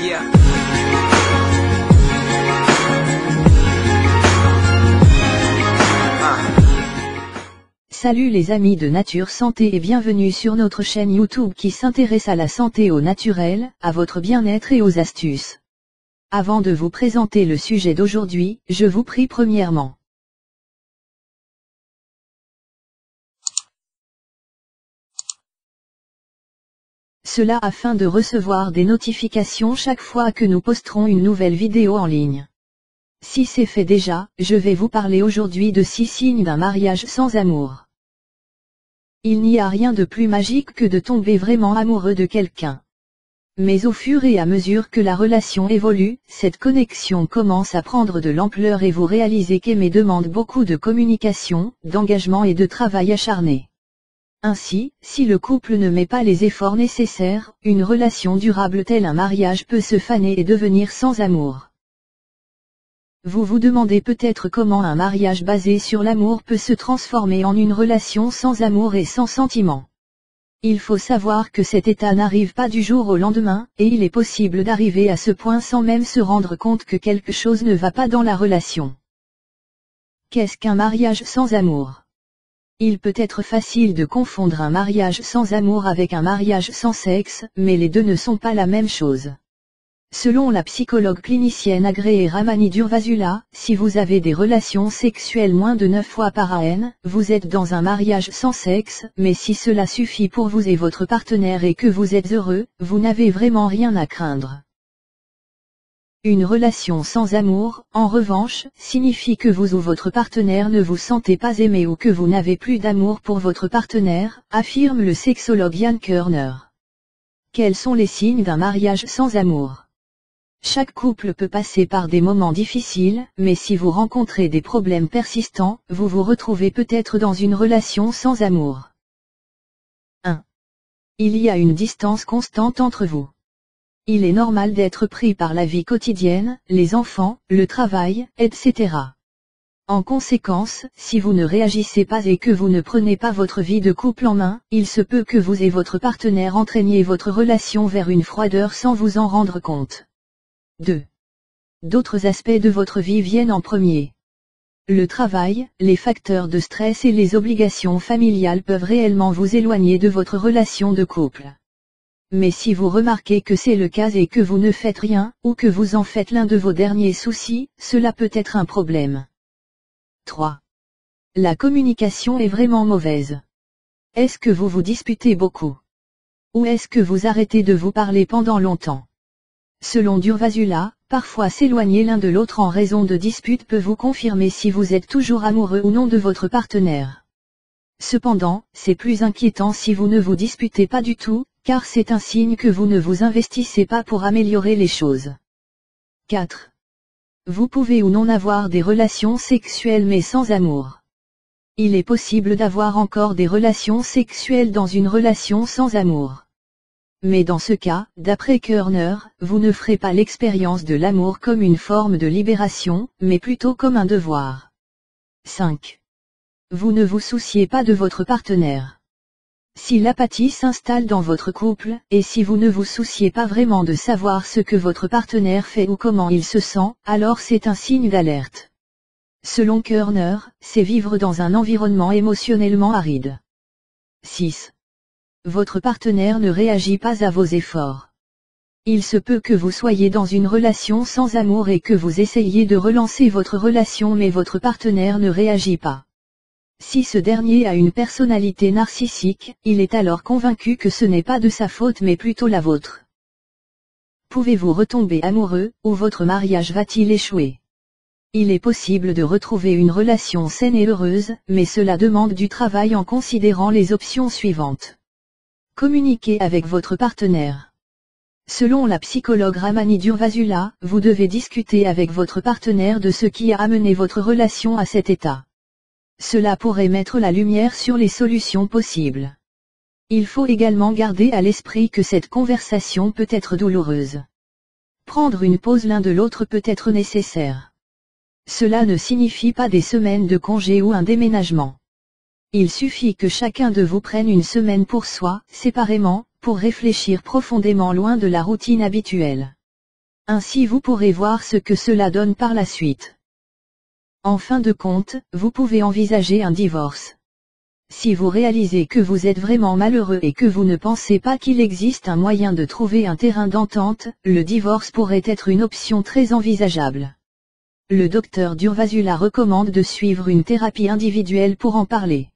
Yeah. Salut les amis de Nature Santé et bienvenue sur notre chaîne YouTube qui s'intéresse à la santé au naturel, à votre bien-être et aux astuces. Avant de vous présenter le sujet d'aujourd'hui, je vous prie premièrement. Cela afin de recevoir des notifications chaque fois que nous posterons une nouvelle vidéo en ligne. Si c'est fait déjà, je vais vous parler aujourd'hui de 6 signes d'un mariage sans amour. Il n'y a rien de plus magique que de tomber vraiment amoureux de quelqu'un. Mais au fur et à mesure que la relation évolue, cette connexion commence à prendre de l'ampleur et vous réalisez qu'aimer demande beaucoup de communication, d'engagement et de travail acharné. Ainsi, si le couple ne met pas les efforts nécessaires, une relation durable telle un mariage peut se faner et devenir sans amour. Vous vous demandez peut-être comment un mariage basé sur l'amour peut se transformer en une relation sans amour et sans sentiment. Il faut savoir que cet état n'arrive pas du jour au lendemain, et il est possible d'arriver à ce point sans même se rendre compte que quelque chose ne va pas dans la relation. Qu'est-ce qu'un mariage sans amour ? Il peut être facile de confondre un mariage sans amour avec un mariage sans sexe, mais les deux ne sont pas la même chose. Selon la psychologue clinicienne agréée Ramani Durvasula, si vous avez des relations sexuelles moins de 9 fois par an, vous êtes dans un mariage sans sexe, mais si cela suffit pour vous et votre partenaire et que vous êtes heureux, vous n'avez vraiment rien à craindre. Une relation sans amour, en revanche, signifie que vous ou votre partenaire ne vous sentez pas aimé ou que vous n'avez plus d'amour pour votre partenaire, affirme le sexologue Ian Kerner. Quels sont les signes d'un mariage sans amour ? Chaque couple peut passer par des moments difficiles, mais si vous rencontrez des problèmes persistants, vous vous retrouvez peut-être dans une relation sans amour. 1. Il y a une distance constante entre vous. Il est normal d'être pris par la vie quotidienne, les enfants, le travail, etc. En conséquence, si vous ne réagissez pas et que vous ne prenez pas votre vie de couple en main, il se peut que vous et votre partenaire entraîniez votre relation vers une froideur sans vous en rendre compte. 2. D'autres aspects de votre vie viennent en premier. Le travail, les facteurs de stress et les obligations familiales peuvent réellement vous éloigner de votre relation de couple. Mais si vous remarquez que c'est le cas et que vous ne faites rien, ou que vous en faites l'un de vos derniers soucis, cela peut être un problème. 3. La communication est vraiment mauvaise. Est-ce que vous vous disputez beaucoup? Ou est-ce que vous arrêtez de vous parler pendant longtemps? Selon Durvasula, parfois s'éloigner l'un de l'autre en raison de disputes peut vous confirmer si vous êtes toujours amoureux ou non de votre partenaire. Cependant, c'est plus inquiétant si vous ne vous disputez pas du tout, car c'est un signe que vous ne vous investissez pas pour améliorer les choses. 4. Vous pouvez ou non avoir des relations sexuelles mais sans amour. Il est possible d'avoir encore des relations sexuelles dans une relation sans amour. Mais dans ce cas, d'après Kerner, vous ne ferez pas l'expérience de l'amour comme une forme de libération, mais plutôt comme un devoir. 5. Vous ne vous souciez pas de votre partenaire. Si l'apathie s'installe dans votre couple, et si vous ne vous souciez pas vraiment de savoir ce que votre partenaire fait ou comment il se sent, alors c'est un signe d'alerte. Selon Kerner, c'est vivre dans un environnement émotionnellement aride. 6. Votre partenaire ne réagit pas à vos efforts. Il se peut que vous soyez dans une relation sans amour et que vous essayiez de relancer votre relation mais votre partenaire ne réagit pas. Si ce dernier a une personnalité narcissique, il est alors convaincu que ce n'est pas de sa faute mais plutôt la vôtre. Pouvez-vous retomber amoureux, ou votre mariage va-t-il échouer? Il est possible de retrouver une relation saine et heureuse, mais cela demande du travail en considérant les options suivantes. Communiquez avec votre partenaire. Selon la psychologue Ramani Durvasula, vous devez discuter avec votre partenaire de ce qui a amené votre relation à cet état. Cela pourrait mettre la lumière sur les solutions possibles. Il faut également garder à l'esprit que cette conversation peut être douloureuse. Prendre une pause l'un de l'autre peut être nécessaire. Cela ne signifie pas des semaines de congé ou un déménagement. Il suffit que chacun de vous prenne une semaine pour soi, séparément, pour réfléchir profondément loin de la routine habituelle. Ainsi vous pourrez voir ce que cela donne par la suite. En fin de compte, vous pouvez envisager un divorce. Si vous réalisez que vous êtes vraiment malheureux et que vous ne pensez pas qu'il existe un moyen de trouver un terrain d'entente, le divorce pourrait être une option très envisageable. Le docteur Durvasula recommande de suivre une thérapie individuelle pour en parler.